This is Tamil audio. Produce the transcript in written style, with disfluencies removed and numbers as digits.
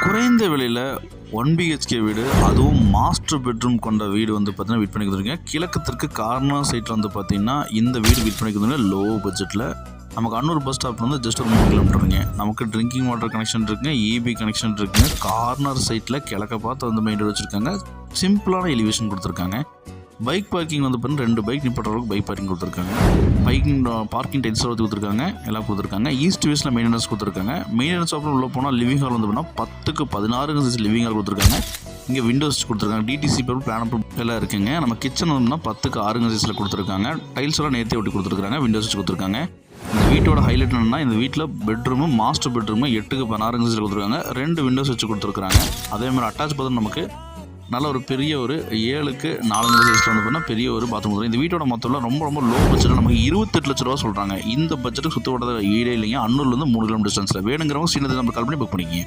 குறைந்த விலையில் 1 BHK வீடு, அதுவும் மாஸ்டர் பெட்ரூம் கொண்ட வீடு வந்து பார்த்தீங்கன்னா விற்பனை கொடுத்துருக்கீங்க. கிழக்கத்திற்கு கார்னர் சைட்டில் வந்து பார்த்தீங்கன்னா இந்த வீடு விற்பனை கொடுத்துருங்க. லோ பட்ஜெட்டில் நமக்கு அன்னூர் பஸ் ஸ்டாப்ல வந்து ஜஸ்ட் ஒரு 3 கிலோமீட்டருங்க. நமக்கு ட்ரிங்கிங் வாட்டர் கனெக்ஷன் இருக்குங்க, EB கனெக்ஷன் இருக்குங்க. கார்னர் சைட்டில் கிழக்க பார்த்து வந்து மெயின் ரோடு வச்சுருக்காங்க. சிம்பிளான எலிவேஷன் கொடுத்துருக்காங்க. பைக் பார்க்கிங் வந்து பார்த்தீங்கன்னா 2 பைக் நிப்பாட்டுறதுக்கு பைக் பார்க்கிங் கொடுத்துருக்காங்க. பார்க்கிங் டைல்ஸ் கொடுத்துருக்காங்க, எல்லாம் கொடுத்துருக்காங்க. ஈஸ்ட் வெஸ்ட்டில் மெயின்டெனன்ஸ் கொடுத்துருக்காங்க. மெயின்டெனன்ஸ் அப்புறம் உள்ளே போனால் லிவிங் ஹால் வந்து பார்த்தீங்கன்னா 10க்கு 16 சைஸ் லிவிங் ஹால் கொடுத்துருக்காங்க. இங்கே விண்டோஸ் கொடுத்துருக்காங்க. DTC பேப்பர் பிளான் எல்லாம் இருக்குங்க. நம்ம கிச்சன் வந்து 10க்கு 6 சைஸில் கொடுத்துருக்காங்க. டைல்ஸ் எல்லாம் நேர்த்தி ஒட்டி கொடுத்துருக்காங்க. விண்டோஸ் வச்சு கொடுத்துருக்காங்க. இந்த வீட்டோட ஹைலைட் என்னன்னா, இந்த வீட்டில் பெட்ரூமு மாஸ்டர் பெட்ரூமு 8க்கு 16 சைஸில் கொடுத்துருக்காங்க. 2 விண்டோஸ் வச்சு கொடுத்துருக்காங்க. அதே மாதிரி அட்டாச் பாத்ரூம் நமக்கு நல்ல ஒரு பெரிய ஒரு 7க்கு 4 சைஸில் வந்து பார்த்தீங்கன்னா பெரிய ஒரு பாத்ரூம் கொடுத்துருக்காங்க. இந்த வீட்டோட மொத்தம் ரொம்ப லோ பட்ஜெட்டில் நமக்கு 28 லட்ச ரூபா சொல்கிறாங்க. இந்த பட்ஜெட்டுக்கு சுற்று வட்டத்தில் ஈடே இல்லைங்க. அன்னூர்லேருந்து 3 கிலோமீட்டர் டிஸ்டன்ஸில் வேணுங்கிறவங்க சின்னது நம்ம கால் பண்ணி புக் பண்ணிக்கிங்க.